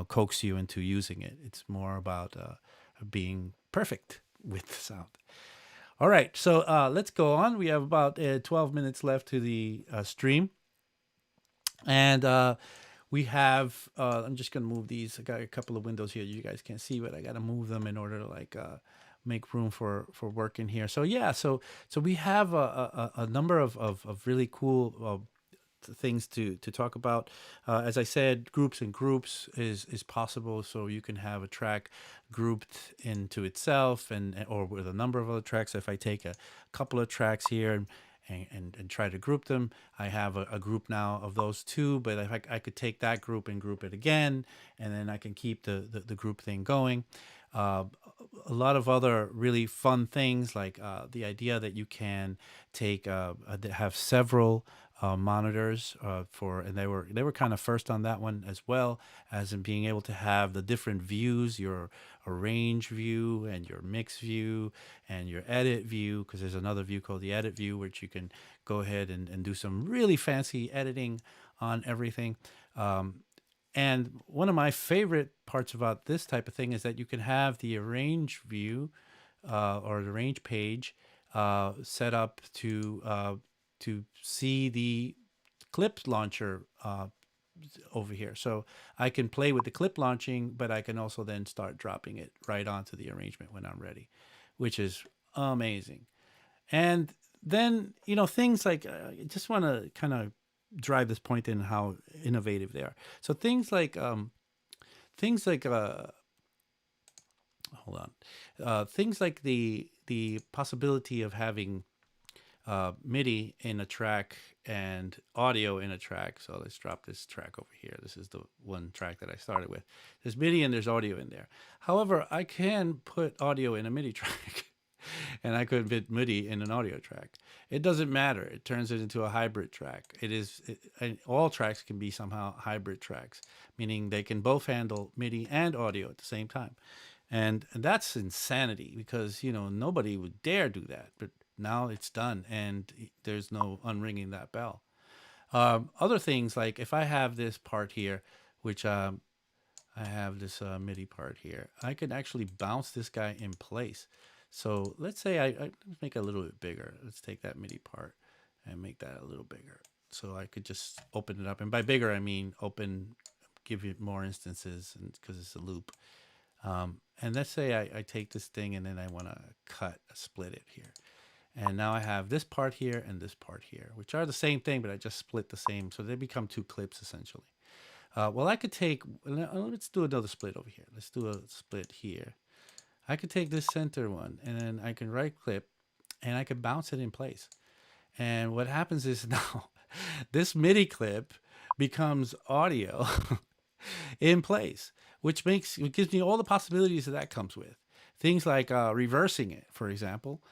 coax you into using it. It's more about being perfect with the sound. All right, so let's go on. We have about 12 minutes left to the stream. And we have, I'm just going to move these. I got a couple of windows here you guys can't see, but I got to move them in order to like make room for work in here. So yeah, so we have a number of really cool things to talk about. As I said, groups and groups is possible, so you can have a track grouped into itself and or with a number of other tracks. If I take a couple of tracks here and try to group them, I have a group now of those two, but if I could take that group and group it again, and then I can keep the group thing going. Uh, a lot of other really fun things like the idea that you can take have several monitors and they were kind of first on that one as well, as in being able to have the different views, your arrange view and your mix view and your edit view, because there's another view called the edit view which you can go ahead and do some really fancy editing on everything. And one of my favorite parts about this type of thing is that you can have the arrange view or the arrange page set up to see the clip launcher over here. So I can play with the clip launching, but I can also then start dropping it right onto the arrangement when I'm ready, which is amazing. And then things like I just want to kind of drive this point in how innovative they are. So things like hold on, things like the possibility of having MIDI in a track and audio in a track. So let's drop this track over here. This is the one track that I started with. There's MIDI and there's audio in there. However, I can put audio in a MIDI track and I could fit MIDI in an audio track. It doesn't matter. It turns it into a hybrid track. And all tracks can be somehow hybrid tracks, meaning they can both handle MIDI and audio at the same time. And that's insanity because nobody would dare do that, but now it's done, and there's no unringing that bell. Other things like if I have this part here, which I have this MIDI part here, I can actually bounce this guy in place. So let's say I make it a little bit bigger. Let's take that MIDI part and make that a little bigger. So I could just open it up, and by bigger I mean open, give you more instances, and because it's a loop. And let's say I take this thing and then I want to split it here. And now I have this part here and this part here, which are the same thing, but I just split the same. So they become two clips essentially. Well, I could take, let's do another split over here. Let's do a split here. I could take this center one and then I can right clip and I can bounce it in place. And what happens is now this MIDI clip becomes audio in place, which gives me all the possibilities that comes with. Things like reversing it, for example,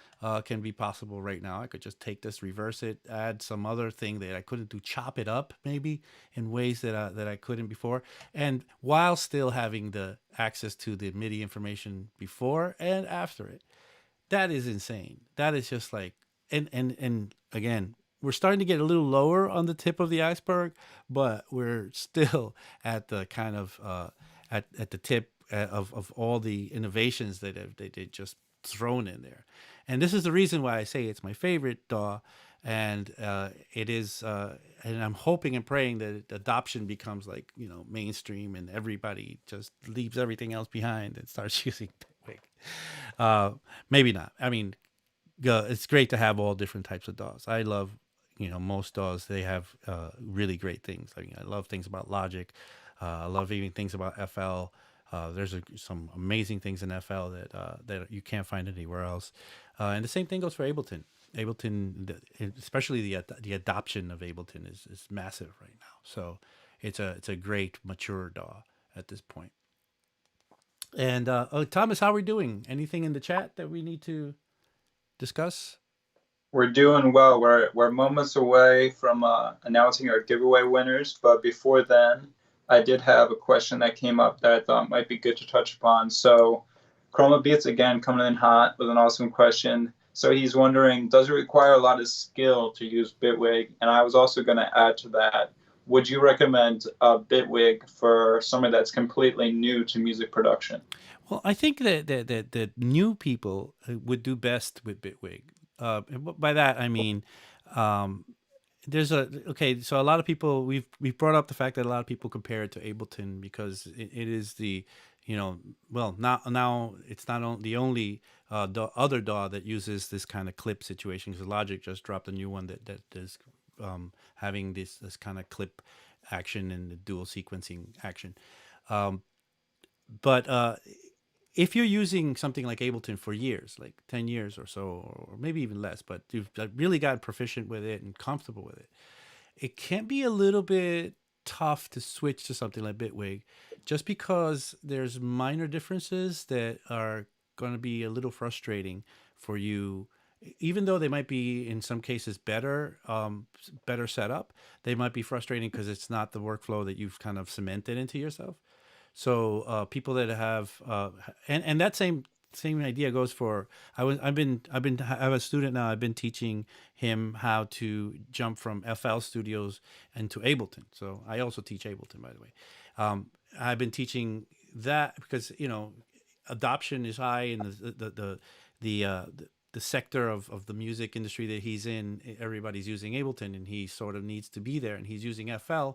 can be possible right now. I could just take this, reverse it, add some other thing that I couldn't do, chop it up maybe in ways that I couldn't before, and while still having the access to the MIDI information before and after it. That is insane. That is just like, and again, we're starting to get a little lower on the tip of the iceberg, but we're still at the kind of at the tip of all the innovations they just thrown in there. And this is the reason why I say it's my favorite DAW, and it is. And I'm hoping and praying that adoption becomes like mainstream, and everybody just leaves everything else behind and starts using Bitwig. Uh, Maybe not. I mean, it's great to have all different types of DAWs. I love, most DAWs. They have really great things. I mean, I love things about Logic. I love even things about FL. There's some amazing things in FL that you can't find anywhere else. And the same thing goes for Ableton. Ableton, especially the adoption of Ableton is massive right now. So it's a great mature DAW at this point. And Thomas, how are we doing? Anything in the chat that we need to discuss? We're doing well. We're moments away from announcing our giveaway winners, but before then, I did have a question that came up that I thought might be good to touch upon. So, Chroma Beats again coming in hot with an awesome question. So he's wondering, does it require a lot of skill to use Bitwig? And I was also going to add to that, would you recommend Bitwig for somebody that's completely new to music production? Well, I think that new people would do best with Bitwig. And by that I mean, um, there's a okay. So a lot of people we've brought up the fact that a lot of people compare it to Ableton because it is the well, now it's not the only other DAW that uses this kind of clip situation, because Logic just dropped a new one that is having this kind of clip action and the dual sequencing action. Um, but if you're using something like Ableton for years, like 10 years or so, or maybe even less, but you've really gotten proficient with it and comfortable with it, it can be a little bit tough to switch to something like Bitwig just because there's minor differences that are going to be a little frustrating for you. Even though they might be in some cases better set up, they might be frustrating because it's not the workflow that you've kind of cemented into yourself. So people that have and that same idea goes for I have a student now. I've been teaching him how to jump from FL Studios into Ableton. So I also teach Ableton, by the way. I've been teaching that because adoption is high in the sector of the music industry that he's in. Everybody's using Ableton, and he sort of needs to be there, and he's using FL.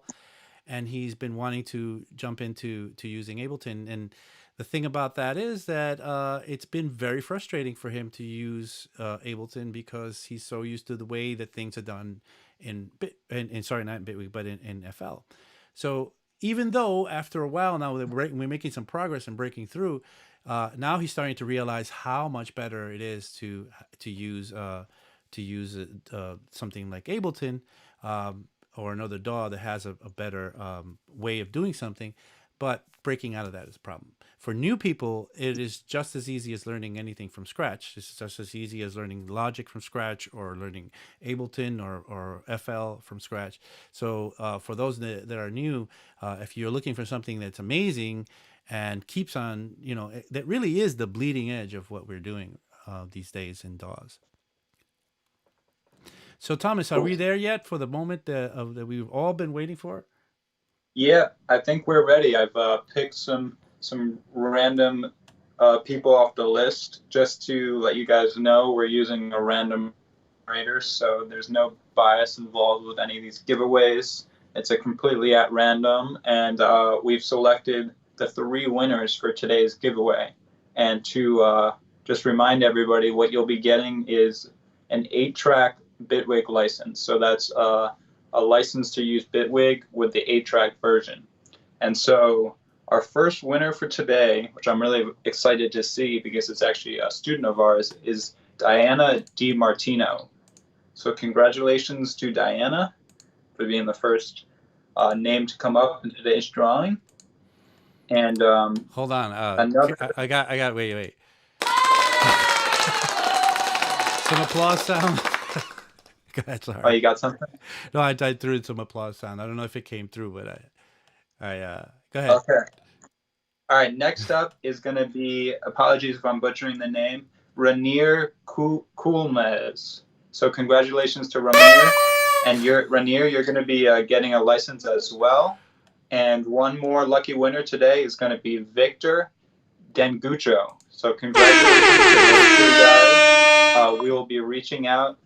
and he's been wanting to jump into using Ableton. And the thing about that is that it's been very frustrating for him to use Ableton because he's so used to the way that things are done in sorry, not in Bitwig, but in FL. So even though after a while now we're making some progress and breaking through, now he's starting to realize how much better it is to use something like Ableton, or another DAW that has a better way of doing something. But breaking out of that is a problem. For new people, it is just as easy as learning anything from scratch. It's just as easy as learning Logic from scratch or learning Ableton or FL from scratch. So for those that are new, if you're looking for something that's amazing and keeps on, that really is the bleeding edge of what we're doing these days in DAWs. So, Thomas, are Cool. we there yet for the moment that we've all been waiting for? Yeah, I think we're ready. I've picked some random people off the list just to let you guys know we're using a random generator, so there's no bias involved with any of these giveaways. It's a completely at random, and we've selected the three winners for today's giveaway. And to just remind everybody, what you'll be getting is an 8-track Bitwig license. So that's a license to use Bitwig with the 8-track version. And so our first winner for today, which I'm really excited to see because it's actually a student of ours, is Diana DiMartino. So congratulations to Diana for being the first name to come up in today's drawing. And Hold on. another. Wait. Some applause sound. Go ahead, Oh, sorry. you got something? No, I threw some applause sound. I don't know if it came through, but go ahead. Okay. All right. Next up is going to be, apologies if I'm butchering the name, Rainier Kulmez. So congratulations to Rainier. And Rainier, you're going to be getting a license as well. And one more lucky winner today is going to be Victor Dengucho. So congratulations to those three guys. We will be reaching out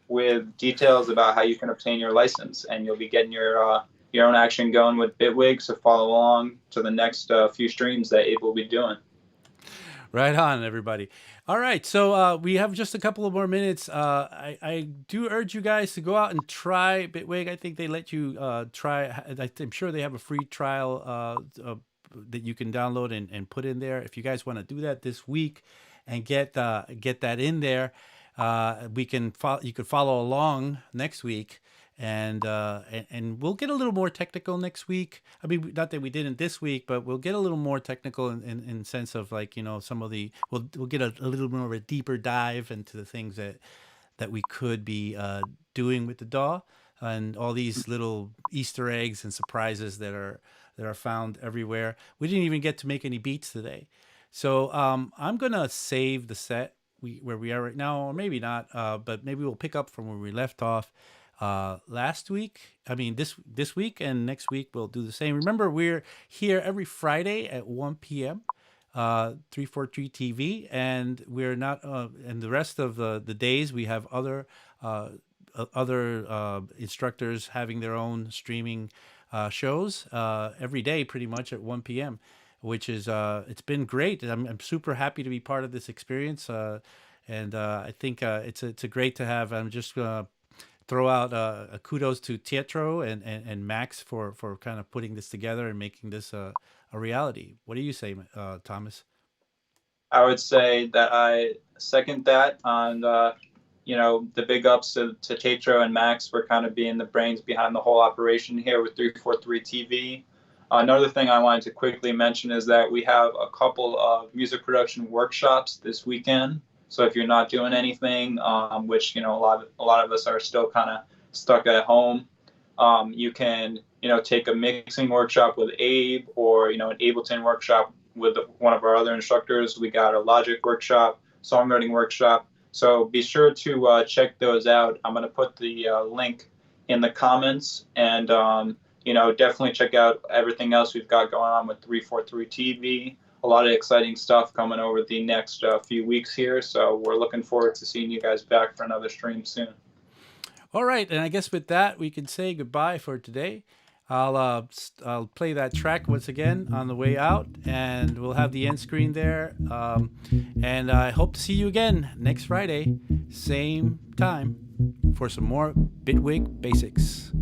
with details about how you can obtain your license, and you'll be getting your own action going with Bitwig. So follow along to the next few streams that Abe will be doing. Right on, everybody. All right, so we have just a couple of more minutes. I do urge you guys to go out and try Bitwig. I think they let you try. I'm sure they have a free trial that you can download and put in there. If you guys want to do that this week and get that in there, you could follow along next week, and we'll get a little more technical next week. I mean, not that we didn't this week, but we'll get a little more technical in sense of, like, some of the we'll get a little more of a deeper dive into the things that we could be doing with the DAW, and all these little Easter eggs and surprises that are found everywhere. We didn't even get to make any beats today. So I'm gonna save the set where we are right now, or maybe not, but maybe we'll pick up from where we left off last week. I mean, this week, and next week we'll do the same. Remember, we're here every Friday at 1 p.m. 343 TV, and we're not. And the rest of the days we have other instructors having their own streaming shows every day, pretty much at 1 p.m., which is it's been great. I'm super happy to be part of this experience, and I think it's a great to have. I'm just throw out a kudos to TAETRO and Max for kind of putting this together and making this a reality. What do you say, Thomas? I would say that I second that on the big ups to TAETRO and Max for kind of being the brains behind the whole operation here with 343 TV. Another thing I wanted to quickly mention is that we have a couple of music production workshops this weekend. So if you're not doing anything, which a lot of us are still kind of stuck at home, you can take a mixing workshop with Abe, or an Ableton workshop with one of our other instructors. We got a Logic workshop, songwriting workshop. So be sure to check those out. I'm going to put the link in the comments, and definitely check out everything else we've got going on with 343 TV. A lot of exciting stuff coming over the next few weeks here. So we're looking forward to seeing you guys back for another stream soon. All right, and I guess with that we can say goodbye for today. I'll play that track once again on the way out, and we'll have the end screen there. And I hope to see you again next Friday, same time, for some more Bitwig basics.